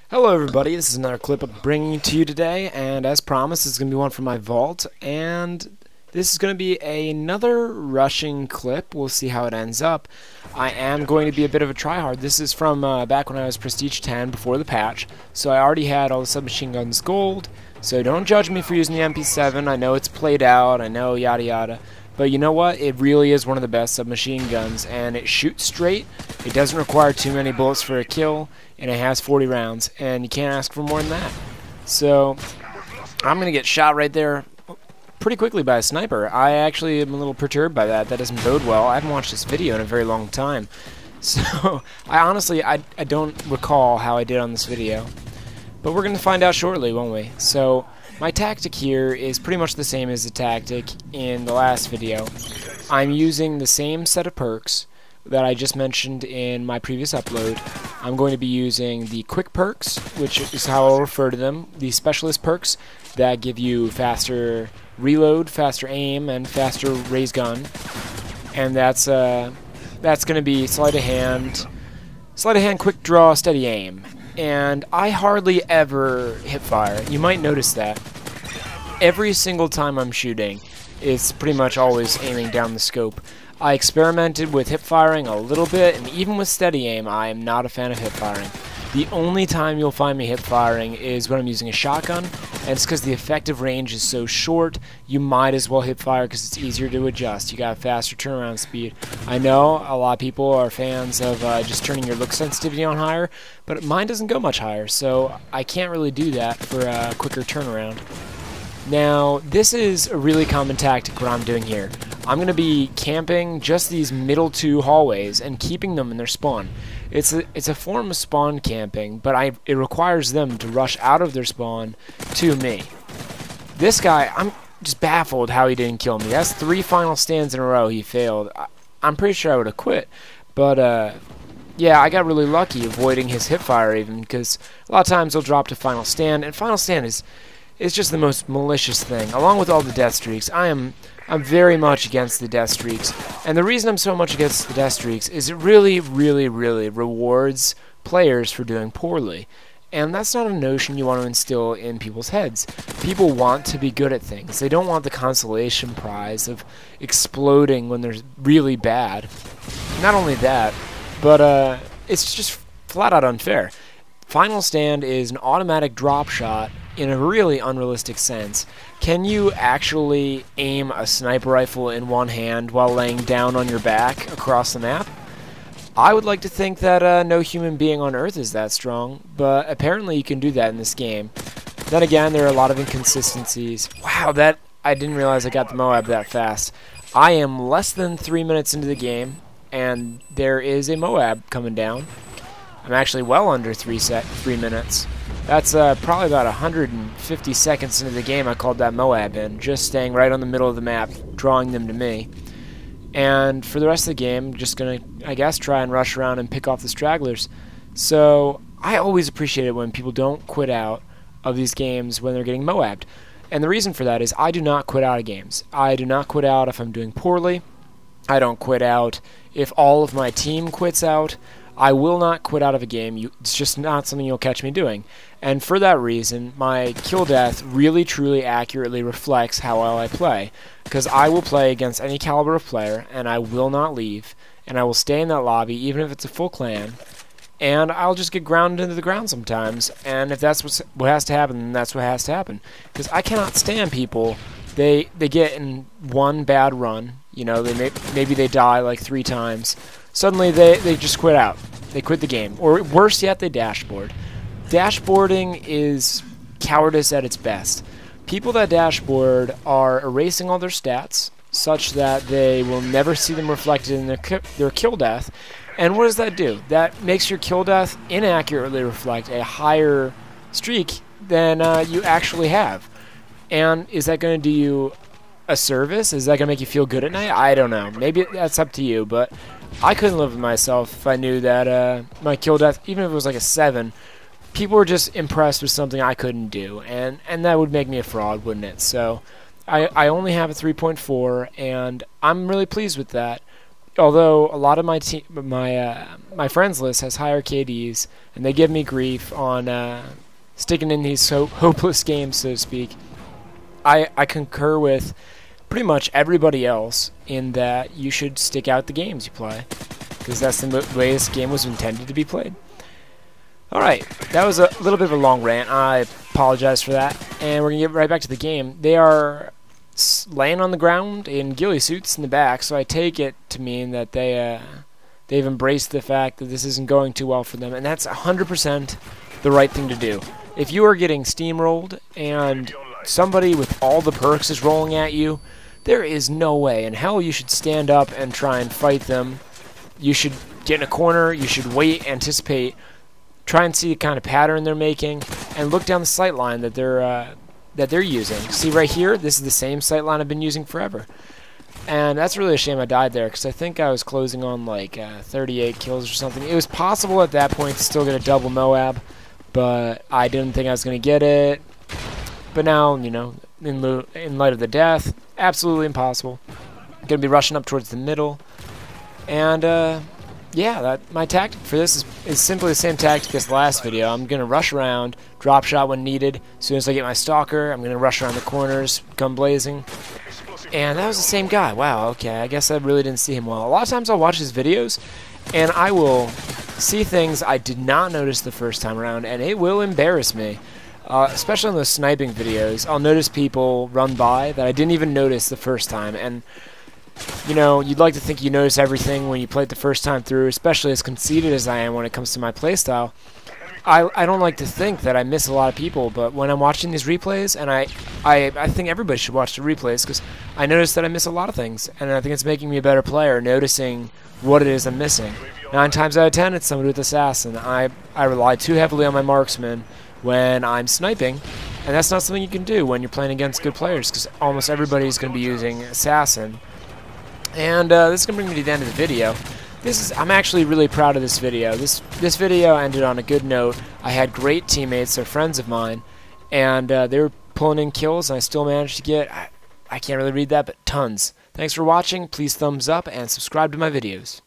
Hello everybody, this is another clip I'm bringing to you today, and as promised, this is going to be one from my vault, and this is going to be another rushing clip. We'll see how it ends up. I am going to be a bit of a tryhard. This is from back when I was Prestige 10 before the patch, so I already had all the submachine guns gold, so don't judge me for using the MP7. I know it's played out, I know yada yada, but you know what? It really is one of the best submachine guns, and it shoots straight, it doesn't require too many bullets for a kill, and it has 40 rounds, and you can't ask for more than that. So, I'm going to get shot right there pretty quickly by a sniper. I actually am a little perturbed by that. That doesn't bode well. I haven't watched this video in a very long time. So, I don't recall how I did on this video. But we're going to find out shortly, won't we? So, my tactic here is pretty much the same as the tactic in the last video. I'm using the same set of perks that I just mentioned in my previous upload. I'm going to be using the quick perks, which is how I'll refer to them, the specialist perks that give you faster reload, faster aim, and faster raise gun. And that's going to be sleight of hand, quick draw, steady aim. And I hardly ever hip fire. You might notice that. Every single time I'm shooting, it's pretty much always aiming down the scope. I experimented with hip firing a little bit, and even with steady aim, I am not a fan of hip firing. The only time you'll find me hip firing is when I'm using a shotgun, and it's because the effective range is so short, you might as well hip fire because it's easier to adjust. You got faster turnaround speed. I know a lot of people are fans of just turning your look sensitivity on higher, but mine doesn't go much higher, so I can't really do that for a quicker turnaround. Now, this is a really common tactic what I'm doing here. I'm going to be camping just these middle two hallways and keeping them in their spawn. It's a form of spawn camping, but it requires them to rush out of their spawn to me. This guy, I'm just baffled how he didn't kill me. That's 3 final stands in a row he failed. I'm pretty sure I would have quit, but yeah, I got really lucky avoiding his hipfire even, because a lot of times he'll drop to final stand, and final stand is just the most malicious thing. Along with all the death streaks, I'm very much against the death streaks. And the reason I'm so much against the death streaks is it really, really, really rewards players for doing poorly. And that's not a notion you want to instill in people's heads. People want to be good at things. They don't want the consolation prize of exploding when they're really bad. Not only that, but it's just flat out unfair. Final stand is an automatic drop shot in a really unrealistic sense. Can you actually aim a sniper rifle in one hand while laying down on your back across the map? I would like to think that no human being on Earth is that strong, but apparently you can do that in this game. Then again, there are a lot of inconsistencies. Wow, I didn't realize I got the MOAB that fast. I am less than 3 minutes into the game, and there is a MOAB coming down. I'm actually well under 3 minutes. That's probably about 150 seconds into the game I called that MOAB in, just staying right on the middle of the map, drawing them to me. And for the rest of the game, just gonna, I guess, try and rush around and pick off the stragglers. So, I always appreciate it when people don't quit out of these games when they're getting MOAB'd. And the reason for that is I do not quit out of games. I do not quit out if I'm doing poorly. I don't quit out if all of my team quits out. I will not quit out of a game. It's just not something you'll catch me doing. And for that reason, my kill death really truly accurately reflects how well I play. Because I will play against any caliber of player, and I will not leave. And I will stay in that lobby, even if it's a full clan. And I'll just get grounded into the ground sometimes. And if that's what has to happen, then that's what has to happen. Because I cannot stand people. They get in one bad run. You know, maybe they die like 3 times. Suddenly they just quit out. They quit the game. Or worse yet, they dashboard. Dashboarding is cowardice at its best. People that dashboard are erasing all their stats such that they will never see them reflected in their kill death. And what does that do? That makes your kill death inaccurately reflect a higher streak than you actually have. And is that going to do you a service? Is that going to make you feel good at night? I don't know. Maybe that's up to you, but I couldn't live with myself if I knew that my kill death, even if it was like a 7, people were just impressed with something I couldn't do, and that would make me a fraud, wouldn't it? So I only have a 3.4, and I'm really pleased with that. although a lot of my friends list has higher KDs, and they give me grief on sticking in these hopeless games, so to speak, I concur with pretty much everybody else in that you should stick out the games you play, because that's the way this game was intended to be played. Alright, that was a little bit of a long rant. I apologize for that, and we're going to get right back to the game. They are laying on the ground in ghillie suits in the back, so I take it to mean that they've embraced the fact that this isn't going too well for them, and that's 100% the right thing to do. If you are getting steamrolled and somebody with all the perks is rolling at you, there is no way in hell you should stand up and try and fight them. You should get in a corner, you should wait, anticipate, try and see the kind of pattern they're making, and look down the sight line that they're using. See right here, this is the same sight line I've been using forever. And that's really a shame I died there, because I think I was closing on like 38 kills or something. It was possible at that point to still get a double MOAB, but I didn't think I was going to get it. But now, you know, in light of the death, absolutely impossible. I'm going to be rushing up towards the middle. And, yeah, my tactic for this is simply the same tactic as the last video. I'm going to rush around, drop shot when needed. As soon as I get my stalker, I'm going to rush around the corners, gun blazing. And that was the same guy. Wow, okay, I guess I really didn't see him well. A lot of times I'll watch his videos, and I will see things I did not notice the first time around, and it will embarrass me. Especially on those sniping videos, I'll notice people run by that I didn't even notice the first time, and you know, you'd like to think you notice everything when you play it the first time through, especially as conceited as I am when it comes to my playstyle. I don't like to think that I miss a lot of people, but when I'm watching these replays, and I think everybody should watch the replays, because I notice that I miss a lot of things, and I think it's making me a better player, noticing what it is I'm missing. 9 times out of 10, it's somebody with assassin. I rely too heavily on my marksman when I'm sniping, and that's not something you can do when you're playing against good players, because almost everybody's going to be using assassin. And this is going to bring me to the end of the video. I'm actually really proud of this video. This video ended on a good note. I had great teammates, they're friends of mine, and they were pulling in kills, and I still managed to get, I can't really read that, but tons. Thanks for watching. Please thumbs up and subscribe to my videos.